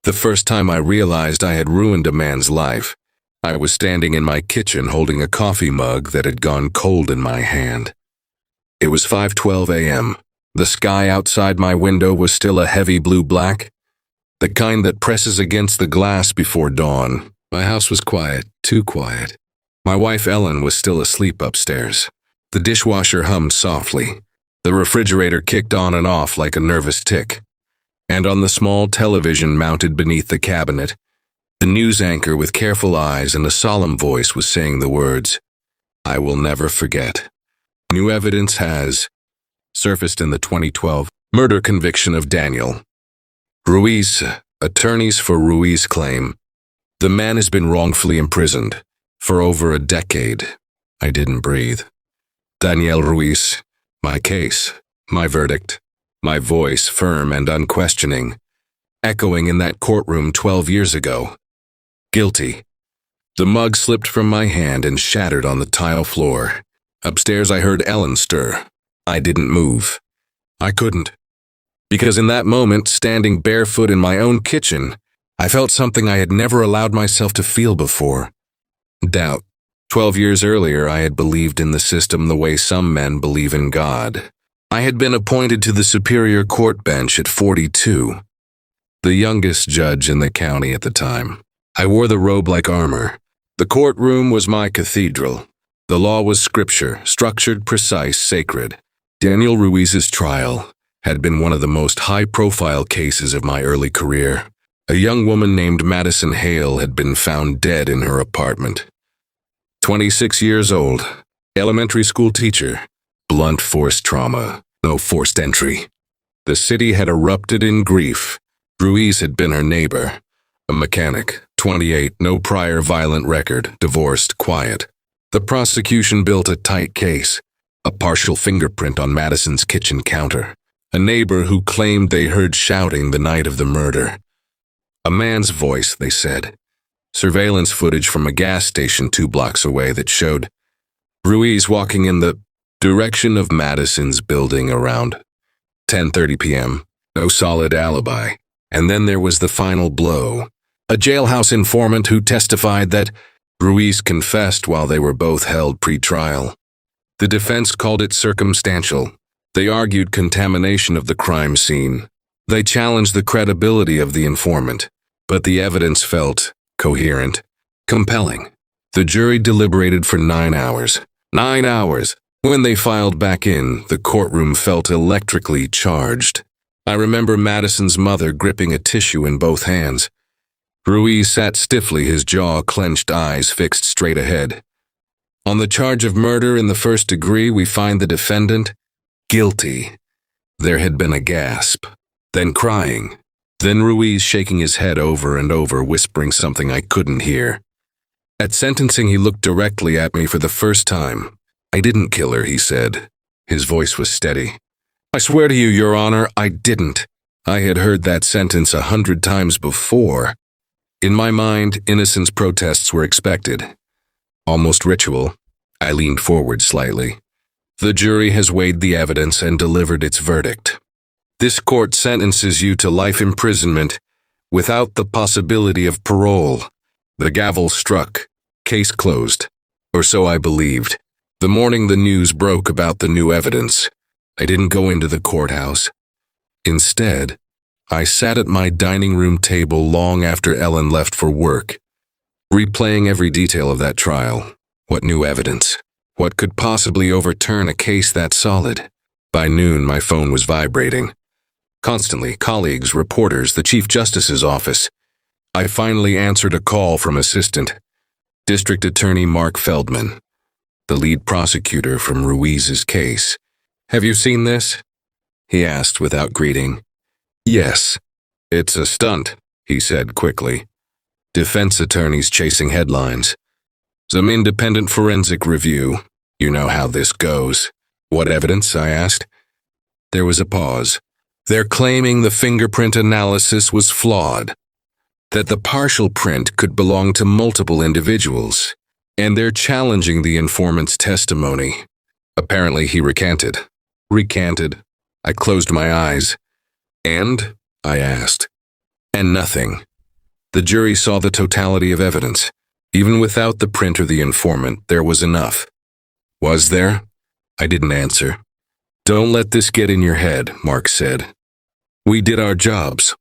The first time I realized I had ruined a man's life, I was standing in my kitchen holding a coffee mug that had gone cold in my hand. It was 5:12 a.m. The sky outside my window was still a heavy blue-black, the kind that presses against the glass before dawn. My house was quiet, too quiet. My wife Ellen was still asleep upstairs. The dishwasher hummed softly. The refrigerator kicked on and off like a nervous tick. And on the small television mounted beneath the cabinet, the news anchor with careful eyes and a solemn voice was saying the words, "I will never forget. New evidence has surfaced in the 2012 murder conviction of Daniel Ruiz." Attorneys for Ruiz claim the man has been wrongfully imprisoned for over a decade. I didn't breathe. Daniel Ruiz, my case, my verdict, my voice firm and unquestioning, echoing in that courtroom 12 years ago. Guilty. The mug slipped from my hand and shattered on the tile floor. Upstairs I heard Ellen stir. I didn't move. I couldn't. Because in that moment, standing barefoot in my own kitchen, I felt something I had never allowed myself to feel before. Doubt. 12 years earlier, I had believed in the system the way some men believe in God. I had been appointed to the Superior Court bench at 42, the youngest judge in the county at the time. I wore the robe like armor. The courtroom was my cathedral. The law was scripture, structured, precise, sacred. Daniel Ruiz's trial had been one of the most high-profile cases of my early career. A young woman named Madison Hale had been found dead in her apartment. 26 years old, elementary school teacher, blunt force trauma, no forced entry. The city had erupted in grief. Ruiz had been her neighbor, a mechanic, 28, no prior violent record, divorced, quiet. The prosecution built a tight case, a partial fingerprint on Madison's kitchen counter, a neighbor who claimed they heard shouting the night of the murder. A man's voice, they said. Surveillance footage from a gas station 2 blocks away that showed Ruiz walking in the direction of Madison's building around 10:30 p.m. No solid alibi. And then there was the final blow. A jailhouse informant who testified that Ruiz confessed while they were both held pre-trial. The defense called it circumstantial. They argued contamination of the crime scene. They challenged the credibility of the informant, but the evidence felt coherent, compelling. The jury deliberated for 9 hours. 9 hours! When they filed back in, the courtroom felt electrically charged. I remember Madison's mother gripping a tissue in both hands. Ruiz sat stiffly, his jaw clenched, eyes fixed straight ahead. On the charge of murder in the first degree, we find the defendant guilty. There had been a gasp, then crying, then Ruiz shaking his head over and over, whispering something I couldn't hear. At sentencing, he looked directly at me for the first time. "I didn't kill her," he said. His voice was steady. "I swear to you, Your Honor, I didn't." I had heard that sentence 100 times before. In my mind, innocence protests were expected. Almost ritual. I leaned forward slightly. The jury has weighed the evidence and delivered its verdict. This court sentences you to life imprisonment without the possibility of parole. The gavel struck. Case closed. Or so I believed. The morning the news broke about the new evidence, I didn't go into the courthouse. Instead, I sat at my dining room table long after Ellen left for work, replaying every detail of that trial. What new evidence? What could possibly overturn a case that solid? By noon, my phone was vibrating. Constantly, colleagues, reporters, the Chief Justice's office. I finally answered a call from Assistant District Attorney Mark Feldman, the lead prosecutor from Ruiz's case. "Have you seen this?" he asked without greeting. "Yes. It's a stunt," he said quickly. "Defense attorneys chasing headlines. Some independent forensic review. You know how this goes." "What evidence?" I asked. There was a pause. "They're claiming the fingerprint analysis was flawed, that the partial print could belong to multiple individuals, and they're challenging the informant's testimony." Apparently he recanted. Recanted. I closed my eyes. "And?" I asked. "And nothing. The jury saw the totality of evidence. Even without the print or the informant, there was enough. Was there? I didn't answer. Don't let this get in your head, Mark said. We did our jobs.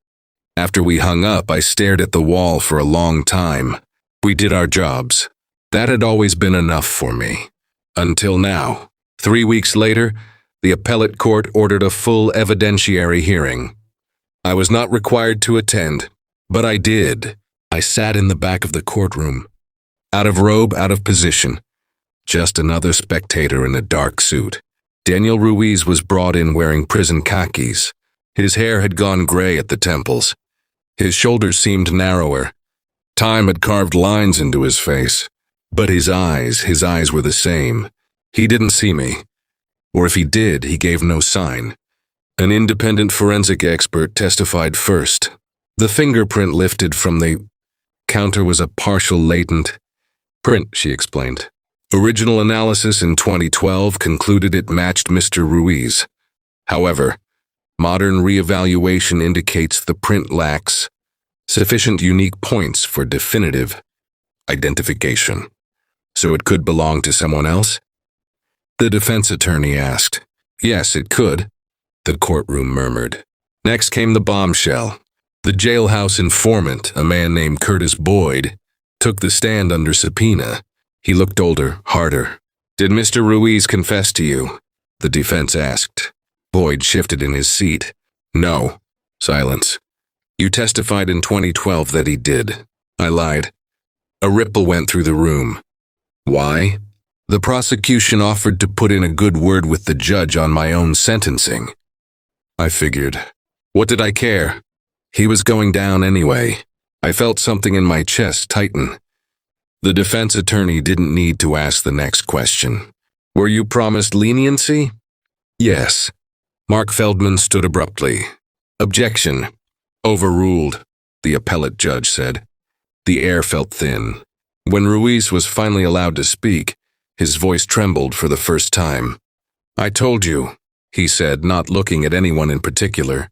After we hung up, I stared at the wall for a long time. We did our jobs. That had always been enough for me. Until now. 3 weeks later, the appellate court ordered a full evidentiary hearing. I was not required to attend, but I did. I sat in the back of the courtroom. Out of robe, out of position. Just another spectator in a dark suit. Daniel Ruiz was brought in wearing prison khakis. His hair had gone gray at the temples. His shoulders seemed narrower. Time had carved lines into his face. But his eyes were the same. He didn't see me. Or if he did, he gave no sign. An independent forensic expert testified first. The fingerprint lifted from the counter was a partial latent print, she explained. Original analysis in 2012 concluded it matched Mr. Ruiz. However, modern reevaluation indicates the print lacks sufficient unique points for definitive identification. So it could belong to someone else? The defense attorney asked. Yes, it could, the courtroom murmured. Next came the bombshell. The jailhouse informant, a man named Curtis Boyd, took the stand under subpoena. He looked older, harder. Did Mr. Ruiz confess to you? The defense asked. Boyd shifted in his seat. No. Silence. You testified in 2012 that he did. I lied. A ripple went through the room. Why? The prosecution offered to put in a good word with the judge on my own sentencing. I figured. What did I care? He was going down anyway. I felt something in my chest tighten. The defense attorney didn't need to ask the next question. Were you promised leniency? Yes. Mark Feldman stood abruptly. Objection. Overruled, the appellate judge said. The air felt thin. When Ruiz was finally allowed to speak, his voice trembled for the first time. I told you, he said, not looking at anyone in particular.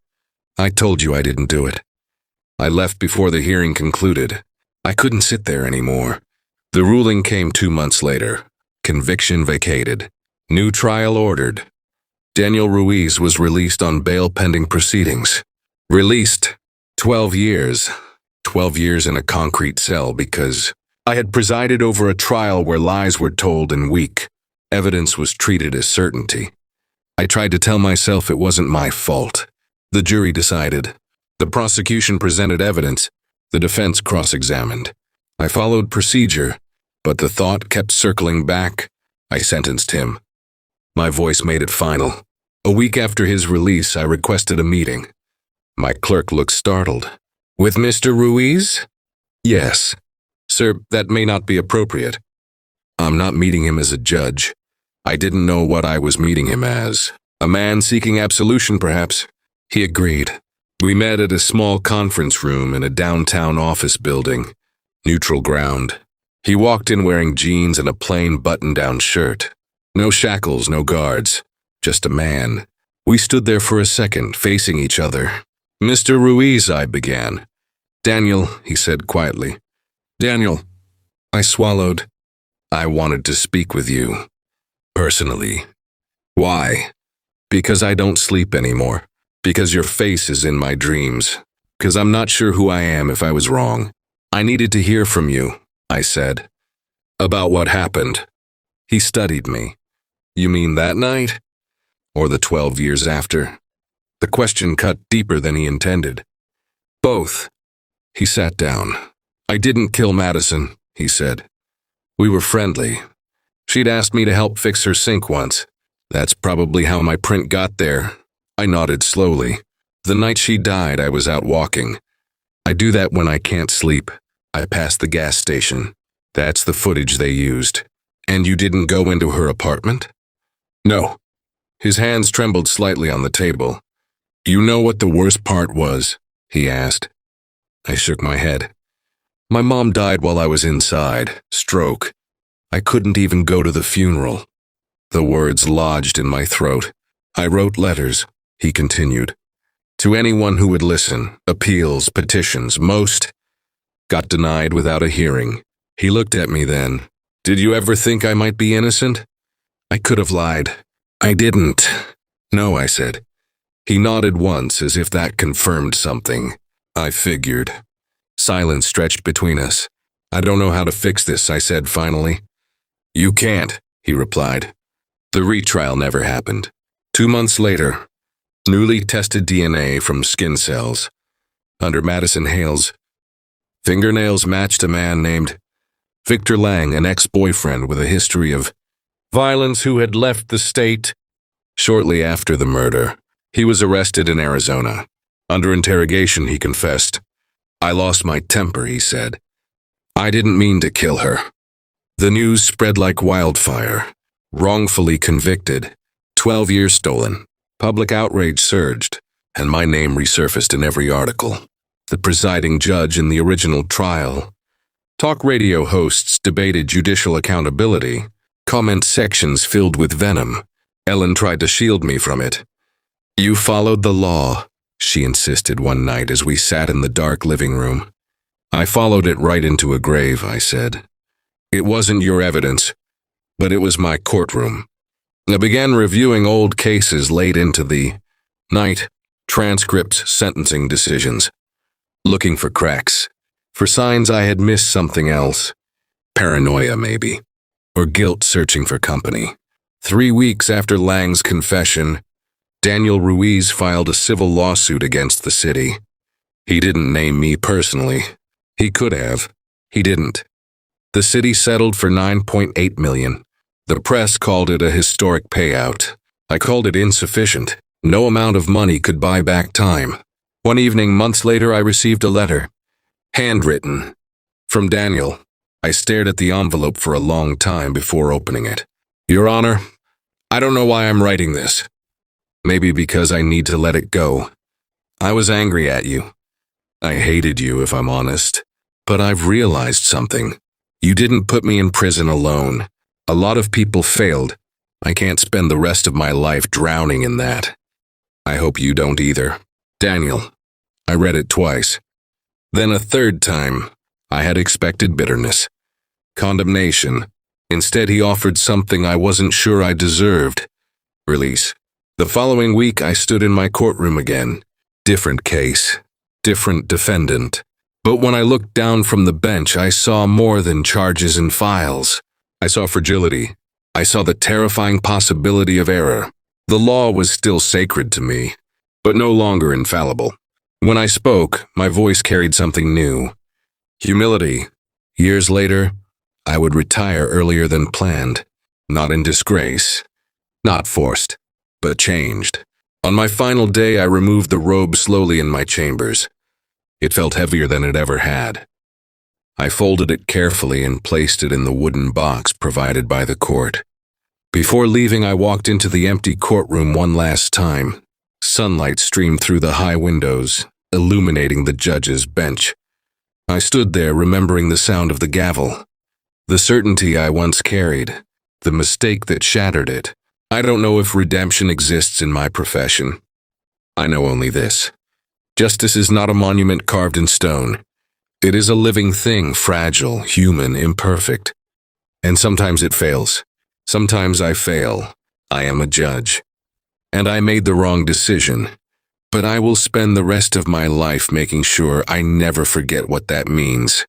I told you I didn't do it. I left before the hearing concluded. I couldn't sit there anymore. The ruling came 2 months later. Conviction vacated. New trial ordered. Daniel Ruiz was released on bail pending proceedings. Released. 12 years. 12 years in a concrete cell because I had presided over a trial where lies were told and weak. Evidence was treated as certainty. I tried to tell myself it wasn't my fault. The jury decided. The prosecution presented evidence. The defense cross-examined. I followed procedure, but the thought kept circling back. I sentenced him. My voice made it final. A week after his release, I requested a meeting. My clerk looked startled. With Mr. Ruiz? Yes. Sir, that may not be appropriate. I'm not meeting him as a judge. I didn't know what I was meeting him as. A man seeking absolution, perhaps. He agreed. We met at a small conference room in a downtown office building. Neutral ground. He walked in wearing jeans and a plain button-down shirt. No shackles, no guards. Just a man. We stood there for a second, facing each other. Mr. Ruiz, I began. Daniel, he said quietly. Daniel. I swallowed. I wanted to speak with you. Personally. Why? Because I don't sleep anymore. Because your face is in my dreams. Because I'm not sure who I am if I was wrong. I needed to hear from you, I said. About what happened. He studied me. You mean that night? Or the 12 years after? The question cut deeper than he intended. Both. He sat down. I didn't kill Madison, he said. We were friendly. She'd asked me to help fix her sink once. That's probably how my print got there. I nodded slowly. The night she died, I was out walking. I do that when I can't sleep. I passed the gas station. That's the footage they used. And you didn't go into her apartment? No. His hands trembled slightly on the table. You know what the worst part was? He asked. I shook my head. My mom died while I was inside. Stroke. I couldn't even go to the funeral. The words lodged in my throat. I wrote letters, he continued. To anyone who would listen, appeals, petitions, most. Got denied without a hearing. He looked at me then. Did you ever think I might be innocent? I could have lied. I didn't. No, I said. He nodded once as if that confirmed something. I figured. Silence stretched between us. I don't know how to fix this, I said finally. You can't, he replied. The retrial never happened. 2 months later, newly tested DNA from skin cells. Under Madison Hale's fingernails matched a man named Victor Lang, an ex-boyfriend with a history of violence who had left the state shortly after the murder. He was arrested in Arizona. Under interrogation, he confessed. I lost my temper, he said. I didn't mean to kill her. The news spread like wildfire. Wrongfully convicted. 12 years stolen. Public outrage surged, and my name resurfaced in every article. The presiding judge in the original trial. Talk radio hosts debated judicial accountability. Comment sections filled with venom. Ellen tried to shield me from it. You followed the law, she insisted one night as we sat in the dark living room. I followed it right into a grave, I said. It wasn't your evidence, but it was my courtroom. I began reviewing old cases late into the night, transcripts, sentencing decisions, looking for cracks, for signs I had missed something else. Paranoia, maybe, or guilt searching for company. 3 weeks after Lang's confession, Daniel Ruiz filed a civil lawsuit against the city. He didn't name me personally. He could have. He didn't. The city settled for $9.8 million. The press called it a historic payout. I called it insufficient. No amount of money could buy back time. One evening, months later, I received a letter. Handwritten. From Daniel. I stared at the envelope for a long time before opening it. Your Honor, I don't know why I'm writing this. Maybe because I need to let it go. I was angry at you. I hated you, if I'm honest. But I've realized something. You didn't put me in prison alone. A lot of people failed. I can't spend the rest of my life drowning in that. I hope you don't either. Daniel. I read it twice. Then a third time. I had expected bitterness. Condemnation. Instead, he offered something I wasn't sure I deserved. Release. The following week, I stood in my courtroom again. Different case. Different defendant. But when I looked down from the bench, I saw more than charges and files. I saw fragility. I saw the terrifying possibility of error. The law was still sacred to me, but no longer infallible. When I spoke, my voice carried something new. Humility. Years later, I would retire earlier than planned. Not in disgrace. Not forced, but changed. On my final day, I removed the robe slowly in my chambers. It felt heavier than it ever had. I folded it carefully and placed it in the wooden box provided by the court. Before leaving, I walked into the empty courtroom one last time. Sunlight streamed through the high windows, illuminating the judge's bench. I stood there remembering the sound of the gavel, the certainty I once carried, the mistake that shattered it. I don't know if redemption exists in my profession. I know only this. Justice is not a monument carved in stone. It is a living thing, fragile, human, imperfect. And sometimes it fails. Sometimes I fail. I am a judge. And I made the wrong decision. But I will spend the rest of my life making sure I never forget what that means.